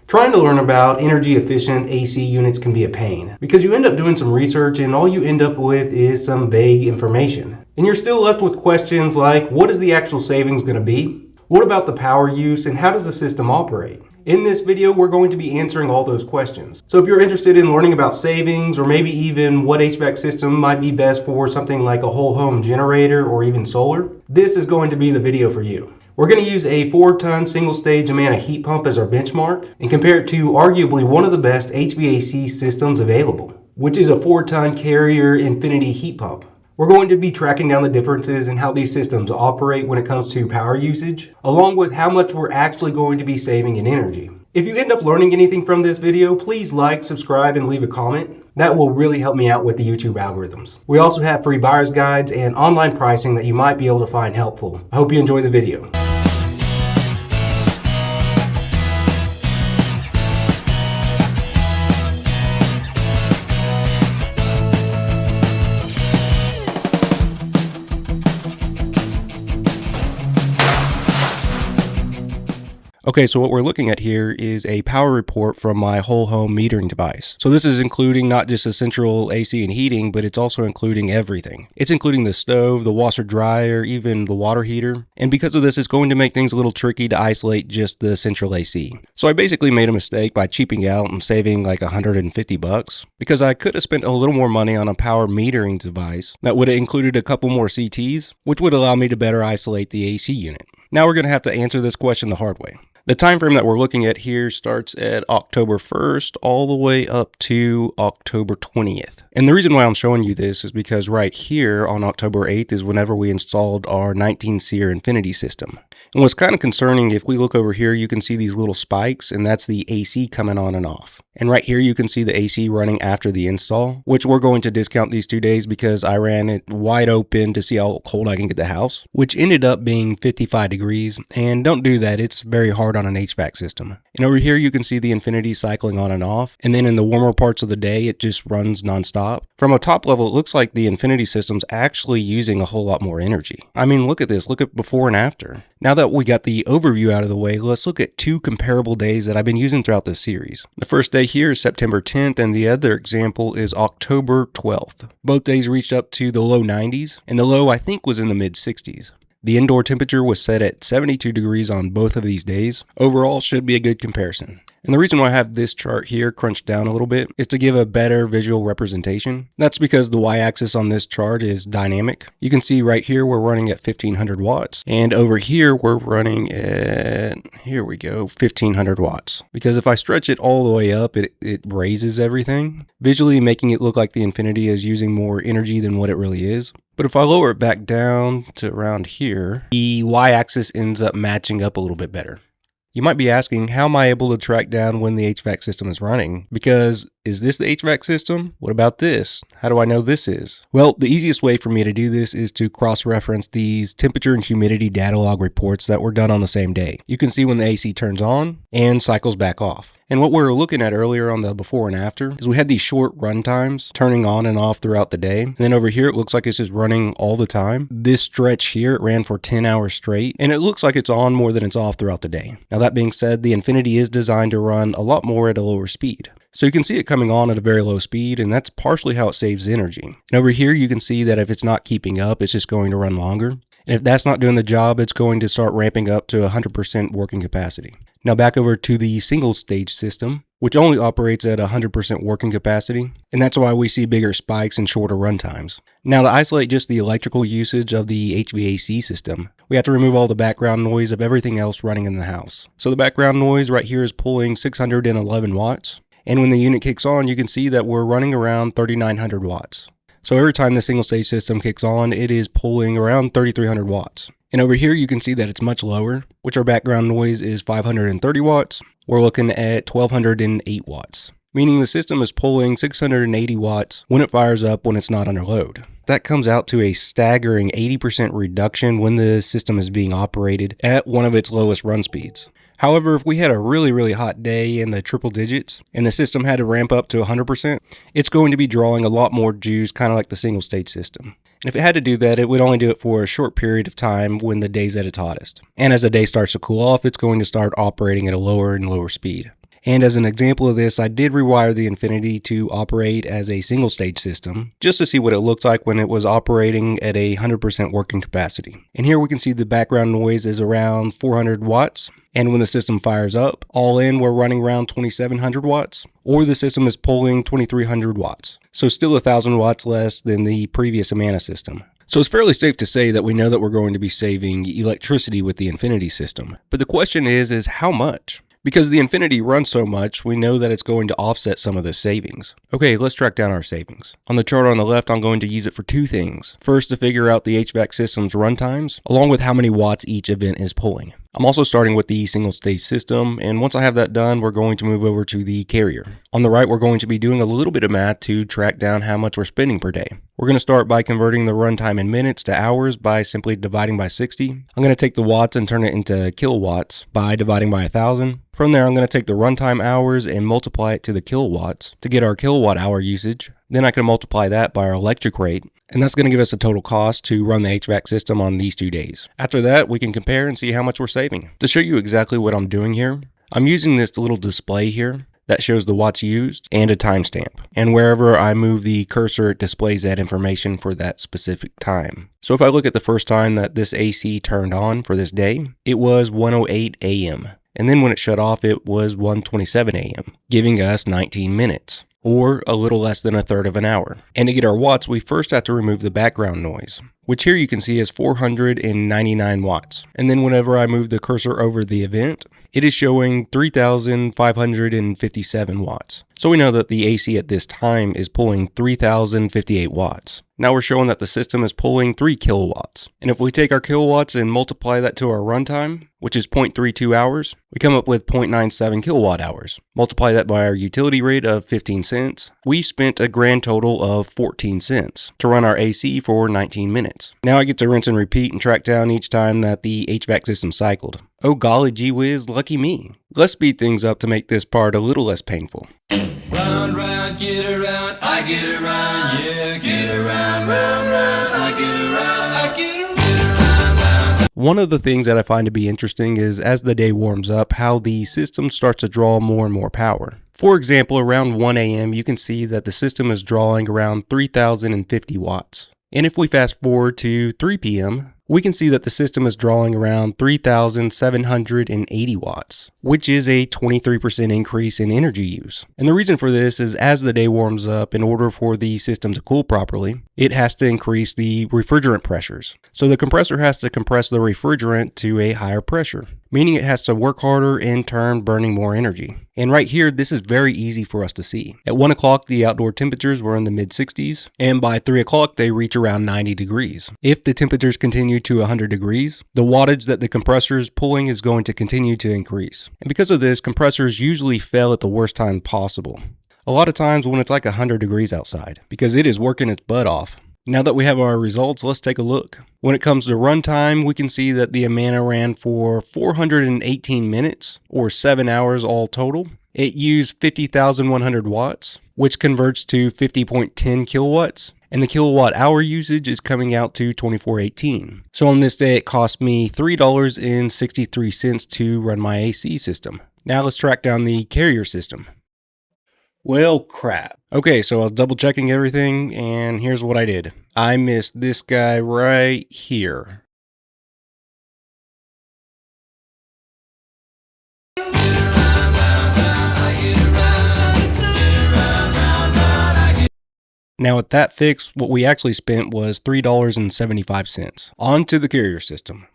Trying to learn about energy efficient AC units can be a pain because you end up doing some research and all you end up with is some vague information. And you're still left with questions like, what is the actual savings going to be? What about the power use and how does the system operate? In this video, we're going to be answering all those questions. So if you're interested in learning about savings or maybe even what HVAC system might be best for something like a whole home generator or even solar, this is going to be the video for you. We're going to use a 4-ton single-stage Amana heat pump as our benchmark and compare it to arguably one of the best HVAC systems available, which is a 4-ton Carrier Infinity heat pump. We're going to be tracking down the differences in how these systems operate when it comes to power usage, along with how much we're actually going to be saving in energy. If you end up learning anything from this video, please like, subscribe, and leave a comment. That will really help me out with the YouTube algorithms. We also have free buyer's guides and online pricing that you might be able to find helpful. I hope you enjoy the video. Okay, so what we're looking at here is a power report from my whole home metering device. So this is including not just the central AC and heating, but it's also including everything. It's including the stove, the washer dryer, even the water heater. And because of this, it's going to make things a little tricky to isolate just the central AC. So I basically made a mistake by cheaping out and saving like $150 because I could have spent a little more money on a power metering device that would have included a couple more CTs, which would allow me to better isolate the AC unit. Now we're going to have to answer this question the hard way. The time frame that we're looking at here starts at October 1st all the way up to October 20th. And the reason why I'm showing you this is because right here on October 8th is whenever we installed our 19-SEER Infinity system. And what's kind of concerning, if we look over here, you can see these little spikes, and that's the AC coming on and off. And right here you can see the AC running after the install, which we're going to discount these 2 days because I ran it wide open to see how cold I can get the house, which ended up being 55 degrees. And don't do that, it's very hard on an HVAC system. And over here you can see the Infinity cycling on and off, and then in the warmer parts of the day it just runs nonstop. From a top level, it looks like the Infinity system's actually using a whole lot more energy. I mean, look at this, look at before and after. Now that we got the overview out of the way, let's look at 2 comparable days that I've been using throughout this series. The first day here is September 10th, and the other example is October 12th. Both days reached up to the low 90s, and the low I think was in the mid 60s. The indoor temperature was set at 72 degrees on both of these days. Overall, should be a good comparison. And the reason why I have this chart here crunched down a little bit is to give a better visual representation. That's because the y-axis on this chart is dynamic. You can see right here we're running at 1500 watts. And over here we're running at, here we go, 1500 watts. Because if I stretch it all the way up, it raises everything, visually making it look like the Infinity is using more energy than what it really is. But if I lower it back down to around here, the y-axis ends up matching up a little bit better. You might be asking, how am I able to track down when the HVAC system is running? Because is this the HVAC system? What about this? How do I know this is? Well, the easiest way for me to do this is to cross-reference these temperature and humidity data log reports that were done on the same day. You can see when the AC turns on and cycles back off. And what we were looking at earlier on the before and after is we had these short run times turning on and off throughout the day. And then over here, it looks like it's just running all the time. This stretch here, it ran for 10 hours straight, and it looks like it's on more than it's off throughout the day. Now that being said, the Infinity is designed to run a lot more at a lower speed. So you can see it coming on at a very low speed, and that's partially how it saves energy. And over here, you can see that if it's not keeping up, it's just going to run longer. And if that's not doing the job, it's going to start ramping up to 100% working capacity. Now back over to the single stage system, which only operates at 100% working capacity, and that's why we see bigger spikes and shorter run times. Now to isolate just the electrical usage of the HVAC system, we have to remove all the background noise of everything else running in the house. So the background noise right here is pulling 611 watts, and when the unit kicks on, you can see that we're running around 3900 watts. So every time the single stage system kicks on, it is pulling around 3300 watts. And over here, you can see that it's much lower, which our background noise is 530 watts. We're looking at 1208 watts, meaning the system is pulling 680 watts when it fires up when it's not under load. That comes out to a staggering 80% reduction when the system is being operated at one of its lowest run speeds. However, if we had a really hot day in the triple digits and the system had to ramp up to 100%, it's going to be drawing a lot more juice, kind of like the single stage system. And if it had to do that, it would only do it for a short period of time when the day's at its hottest. And as the day starts to cool off, it's going to start operating at a lower and lower speed. And as an example of this, I did rewire the Infinity to operate as a single stage system, just to see what it looked like when it was operating at a 100% working capacity. And here we can see the background noise is around 400 watts. And when the system fires up, all in, we're running around 2700 watts, or the system is pulling 2300 watts. So still 1000 watts less than the previous Amana system. So it's fairly safe to say that we know that we're going to be saving electricity with the Infinity system. But the question is how much? Because the Infinity runs so much, we know that it's going to offset some of the savings. Okay, let's track down our savings. On the chart on the left, I'm going to use it for two things. First, to figure out the HVAC system's run times, along with how many watts each event is pulling. I'm also starting with the single stage system, and once I have that done, we're going to move over to the carrier. On the right, we're going to be doing a little bit of math to track down how much we're spending per day. We're going to start by converting the runtime in minutes to hours by simply dividing by 60. I'm going to take the watts and turn it into kilowatts by dividing by 1000. From there, I'm going to take the runtime hours and multiply it to the kilowatts to get our kilowatt hour usage. Then I can multiply that by our electric rate, and that's going to give us a total cost to run the HVAC system on these 2 days. After that, we can compare and see how much we're saving. To show you exactly what I'm doing here, I'm using this little display here that shows the watts used and a timestamp. And wherever I move the cursor, it displays that information for that specific time. So if I look at the first time that this AC turned on for this day, it was 1:08 a.m. And then when it shut off, it was 1:27 a.m., giving us 19 minutes. Or a little less than a third of an hour. And to get our watts, we first have to remove the background noise, which here you can see is 499 watts. And then whenever I move the cursor over the event, it is showing 3,557 watts. So we know that the AC at this time is pulling 3,058 watts. Now we're showing that the system is pulling 3 kilowatts. And if we take our kilowatts and multiply that to our runtime, which is 0.32 hours, we come up with 0.97 kilowatt hours. Multiply that by our utility rate of 15 cents. We spent a grand total of 14 cents to run our AC for 19 minutes. Now I get to rinse and repeat and track down each time that the HVAC system cycled. Oh golly gee whiz, lucky me. Let's speed things up to make this part a little less painful. Round, round, get around, I get around, yeah, get around, round, round, I get around, I get around, get around, round. One of the things that I find to be interesting is as the day warms up, how the system starts to draw more and more power. For example, around 1 a.m., you can see that the system is drawing around 3,050 watts. And if we fast forward to 3 p.m., we can see that the system is drawing around 3,780 watts, which is a 23% increase in energy use. And the reason for this is as the day warms up, in order for the system to cool properly, it has to increase the refrigerant pressures. So the compressor has to compress the refrigerant to a higher pressure, meaning it has to work harder, in turn burning more energy. And right here, this is very easy for us to see. At 1 o'clock, the outdoor temperatures were in the mid 60s, and by 3 o'clock, they reach around 90 degrees. If the temperatures continue to 100 degrees, the wattage that the compressor is pulling is going to continue to increase. And because of this, compressors usually fail at the worst time possible. A lot of times when it's like 100 degrees outside, because it is working its butt off. Now that we have our results, let's take a look. When it comes to runtime, we can see that the Amana ran for 418 minutes, or 7 hours all total. It used 50,100 watts, which converts to 50.10 kilowatts. And the kilowatt hour usage is coming out to 2418. So on this day, it cost me $3.63 to run my AC system. Now let's track down the carrier system. Well, crap. Okay, so I was double checking everything, and here's what I did. I missed this guy right here. Now with that fixed, what we actually spent was $3.75. On to the carrier system.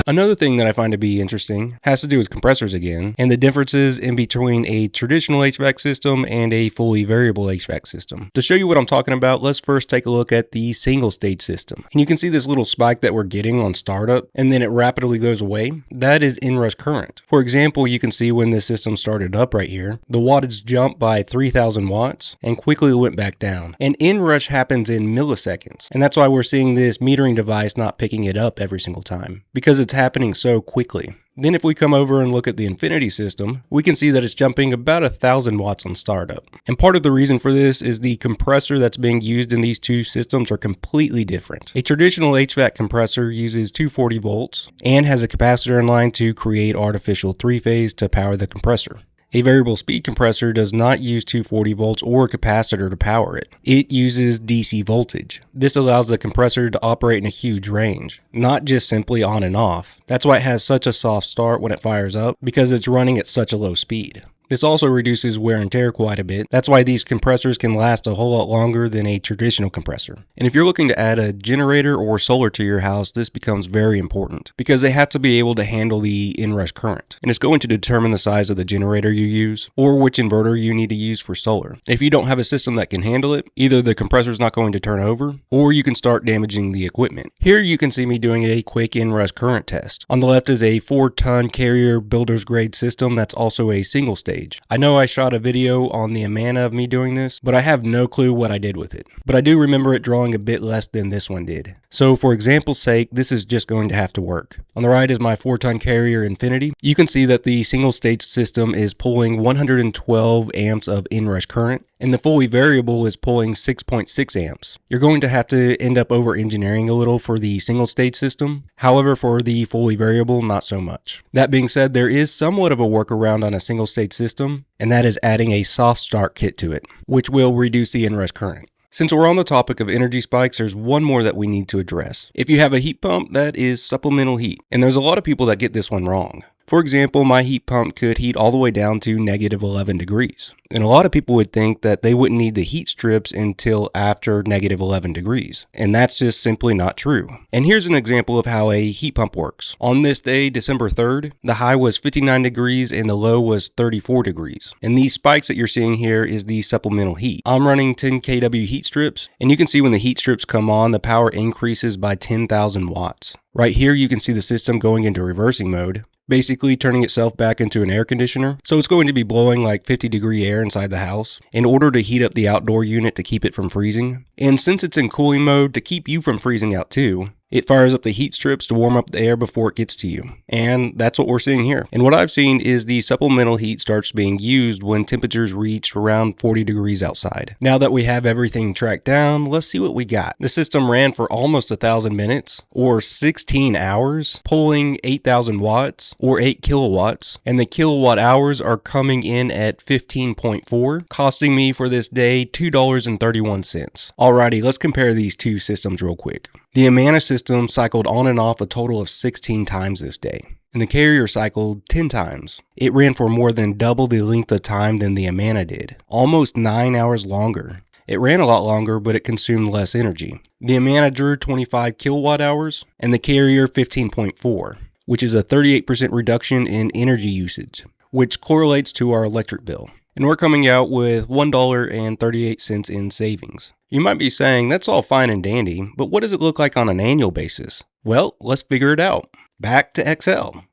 Another thing that I find to be interesting has to do with compressors again, and the differences in between a traditional HVAC system and a fully variable HVAC system. To show you what I'm talking about, let's first take a look at the single stage system. And you can see this little spike that we're getting on startup, and then it rapidly goes away. That is inrush current. For example, you can see when this system started up right here, the wattage jumped by 3,000 watts and quickly went back down. And inrush happens in milliseconds, and that's why we're seeing this metering device not picking it up every single time, because it's happening so quickly. Then if we come over and look at the Infinity system, we can see that it's jumping about 1,000 watts on startup. And part of the reason for this is the compressor that's being used in these two systems are completely different. A traditional HVAC compressor uses 240 volts and has a capacitor in line to create artificial three-phase to power the compressor. A variable speed compressor does not use 240 volts or a capacitor to power it. It uses DC voltage. This allows the compressor to operate in a huge range, not just simply on and off. That's why it has such a soft start when it fires up, because it's running at such a low speed. This also reduces wear and tear quite a bit. That's why these compressors can last a whole lot longer than a traditional compressor. And if you're looking to add a generator or solar to your house, this becomes very important because they have to be able to handle the inrush current. And it's going to determine the size of the generator you use or which inverter you need to use for solar. If you don't have a system that can handle it, either the compressor is not going to turn over or you can start damaging the equipment. Here you can see me doing a quick inrush current test. On the left is a 4-ton Carrier builder's grade system that's also a single stage. I know I shot a video on the Amana of me doing this, but I have no clue what I did with it. But I do remember it drawing a bit less than this one did. So for example's sake, this is just going to have to work. On the right is my 4-ton Carrier Infinity. You can see that the single stage system is pulling 112 amps of inrush current, and the fully variable is pulling 6.6 amps. You're going to have to end up over engineering a little for the single stage system. However, for the fully variable, not so much. That being said, there is somewhat of a workaround on a single stage system, and that is adding a soft start kit to it, which will reduce the inrush current. Since we're on the topic of energy spikes, there's one more that we need to address. If you have a heat pump, that is supplemental heat, and there's a lot of people that get this one wrong. For example, my heat pump could heat all the way down to negative 11 degrees. And a lot of people would think that they wouldn't need the heat strips until after negative 11 degrees. And that's just simply not true. And here's an example of how a heat pump works. On this day, December 3rd, the high was 59 degrees and the low was 34 degrees. And these spikes that you're seeing here is the supplemental heat. I'm running 10 kW heat strips, and you can see when the heat strips come on, the power increases by 10,000 watts. Right here, you can see the system going into reversing mode, basically turning itself back into an air conditioner. So it's going to be blowing like 50-degree air inside the house in order to heat up the outdoor unit to keep it from freezing. And since it's in cooling mode, to keep you from freezing out too, it fires up the heat strips to warm up the air before it gets to you. And that's what we're seeing here. And what I've seen is the supplemental heat starts being used when temperatures reach around 40 degrees outside. Now that we have everything tracked down, let's see what we got. The system ran for almost 1,000 minutes or 16 hours, pulling 8,000 watts or 8 kilowatts. And the kilowatt hours are coming in at 15.4, costing me for this day $2.31. Alrighty, let's compare these two systems real quick. The Amana system cycled on and off a total of 16 times this day, and the Carrier cycled 10 times. It ran for more than double the length of time than the Amana did, almost 9 hours longer. It ran a lot longer, but it consumed less energy. The Amana drew 25 kilowatt hours, and the Carrier 15.4, which is a 38% reduction in energy usage, which correlates to our electric bill. And we're coming out with $1.38 in savings. You might be saying, that's all fine and dandy, but what does it look like on an annual basis? Well, let's figure it out. Back to Excel.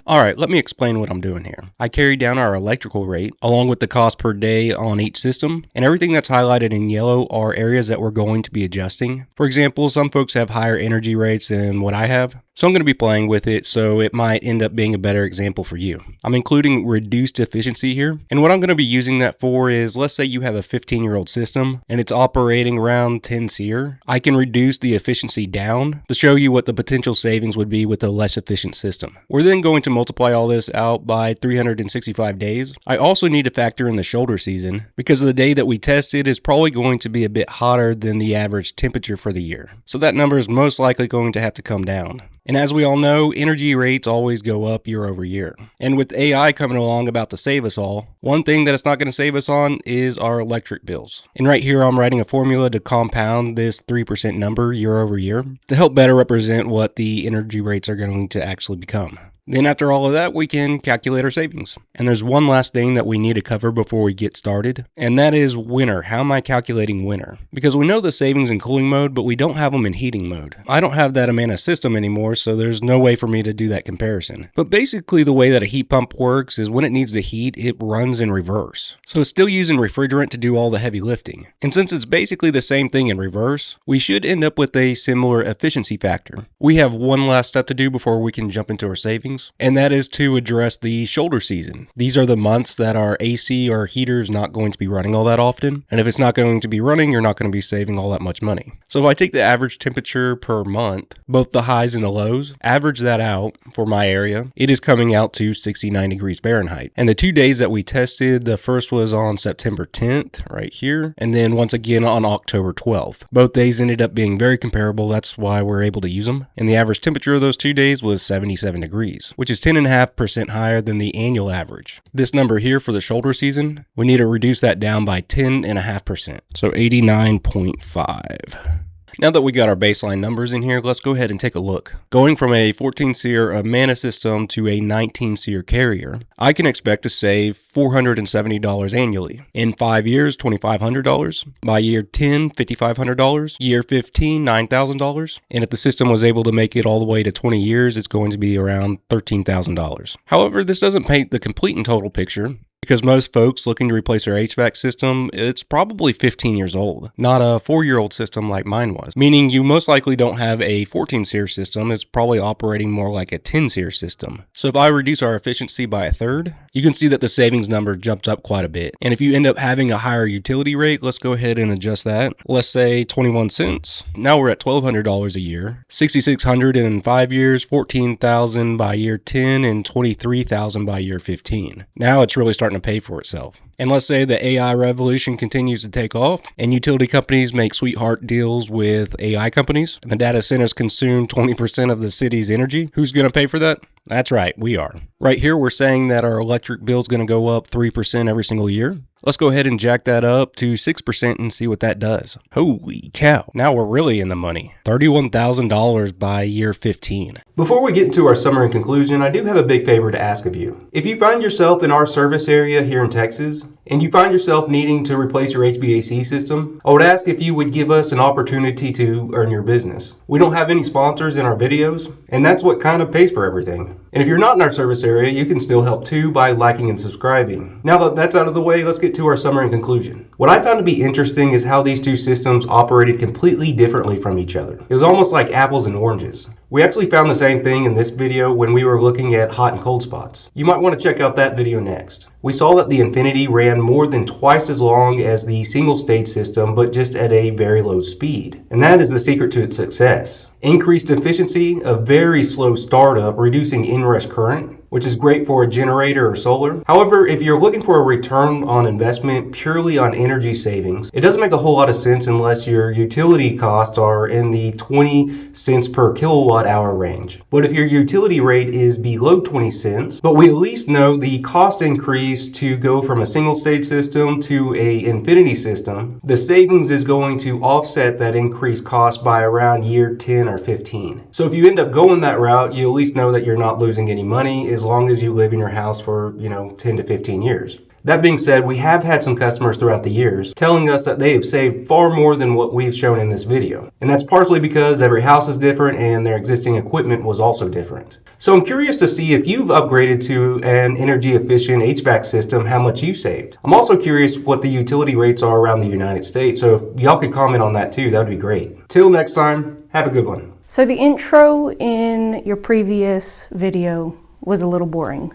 Alright, let me explain what I'm doing here. I carried down our electrical rate, along with the cost per day on each system, and everything that's highlighted in yellow are areas that we're going to be adjusting. For example, some folks have higher energy rates than what I have, so I'm going to be playing with it, so it might end up being a better example for you. I'm including reduced efficiency here, and what I'm going to be using that for is, let's say you have a 15-year-old system, and it's operating around 10 SEER. I can reduce the efficiency down to show you what the potential savings would be with a less efficient system. We're then going to multiply all this out by 365 days. I also need to factor in the shoulder season, because the day that we tested is probably going to be a bit hotter than the average temperature for the year. So that number is most likely going to have to come down. And as we all know, energy rates always go up year over year. And with AI coming along about to save us all, one thing that it's not going to save us on is our electric bills. And right here, I'm writing a formula to compound this 3% number year over year to help better represent what the energy rates are going to actually become. Then after all of that, we can calculate our savings. And there's one last thing that we need to cover before we get started, and that is winter. How am I calculating winter? Because we know the savings in cooling mode, but we don't have them in heating mode. I don't have that Amana system anymore, so there's no way for me to do that comparison. But basically the way that a heat pump works is when it needs to heat, it runs in reverse. So it's still using refrigerant to do all the heavy lifting. And since it's basically the same thing in reverse, we should end up with a similar efficiency factor. We have one last step to do before we can jump into our savings, and that is to address the shoulder season. These are the months that our AC or heater is not going to be running all that often, and if it's not going to be running, you're not going to be saving all that much money. So if I take the average temperature per month, both the highs and the lows, average that out for my area, it is coming out to 69 degrees Fahrenheit. And the 2 days that we tested, the first was on September 10th, right here, and then once again on October 12th. Both days ended up being very comparable, that's why we're able to use them. And the average temperature of those 2 days was 77 degrees, which is 10.5% higher than the annual average. This number here for the shoulder season, we need to reduce that down by 10.5%, so 89.5. Now that we got our baseline numbers in here, let's go ahead and take a look. Going from a 14 SEER Amana system to a 19 SEER carrier, I can expect to save $470 annually. In 5 years, $2,500. By year 10, $5,500. Year 15, $9,000. And if the system was able to make it all the way to 20 years, it's going to be around $13,000. However, this doesn't paint the complete and total picture, because most folks looking to replace their HVAC system, it's probably 15 years old, not a 4-year-old system like mine was. Meaning you most likely don't have a 14 SEER system, it's probably operating more like a 10 SEER system. So if I reduce our efficiency by a third, you can see that the savings number jumped up quite a bit. And if you end up having a higher utility rate, let's go ahead and adjust that. Let's say 21 cents. Now we're at $1,200 a year, $6,600 in 5 years, $14,000 by year 10, and $23,000 by year 15. Now it's really starting to pay for itself. And let's say the AI revolution continues to take off and utility companies make sweetheart deals with AI companies and the data centers consume 20% of the city's energy. Who's going to pay for that? That's right, we are. Right here, we're saying that our electric bill is going to go up 3% every single year. Let's go ahead and jack that up to 6% and see what that does. Holy cow. Now we're really in the money. $31,000 by year 15. Before we get into our summary and conclusion, I do have a big favor to ask of you. If you find yourself in our service area here in Texas, and you find yourself needing to replace your HVAC system, I would ask if you would give us an opportunity to earn your business. We don't have any sponsors in our videos, and that's what kind of pays for everything. And if you're not in our service area, you can still help too by liking and subscribing. Now that that's out of the way, let's get to our summary and conclusion. What I found to be interesting is how these two systems operated completely differently from each other. It was almost like apples and oranges. We actually found the same thing in this video when we were looking at hot and cold spots. You might want to check out that video next. We saw that the Infinity ran more than twice as long as the single stage system, but just at a very low speed. And that is the secret to its success. Increased efficiency, a very slow startup, reducing inrush current, which is great for a generator or solar. However, if you're looking for a return on investment purely on energy savings, it doesn't make a whole lot of sense unless your utility costs are in the 20 cents per kilowatt hour range. But if your utility rate is below 20 cents, but we at least know the cost increase to go from a single stage system to a Infinity system, the savings is going to offset that increased cost by around year 10 or 15. So if you end up going that route, you at least know that you're not losing any money as long as you live in your house for, 10 to 15 years. That being said, we have had some customers throughout the years telling us that they have saved far more than what we've shown in this video. And that's partially because every house is different and their existing equipment was also different. So I'm curious to see if you've upgraded to an energy efficient HVAC system, how much you saved. I'm also curious what the utility rates are around the United States. So if y'all could comment on that too, that would be great. Till next time, have a good one. So the intro in your previous video was a little boring.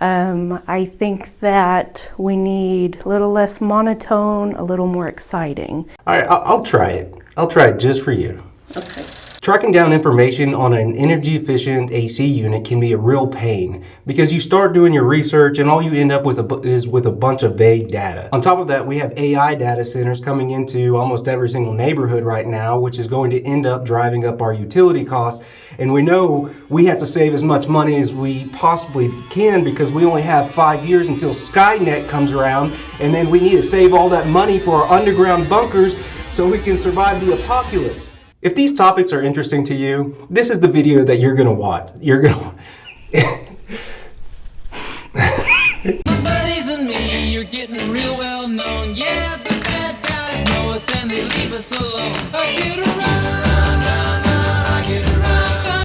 I think that we need a little less monotone, a little more exciting. All right, I'll try it. I'll try it just for you. Okay. Tracking down information on an energy efficient AC unit can be a real pain because you start doing your research and all you end up with is with a bunch of vague data. On top of that, we have AI data centers coming into almost every single neighborhood right now, which is going to end up driving up our utility costs. And we know we have to save as much money as we possibly can because we only have 5 years until Skynet comes around, and then we need to save all that money for our underground bunkers so we can survive the apocalypse. If these topics are interesting to you, this is the video that you're gonna watch.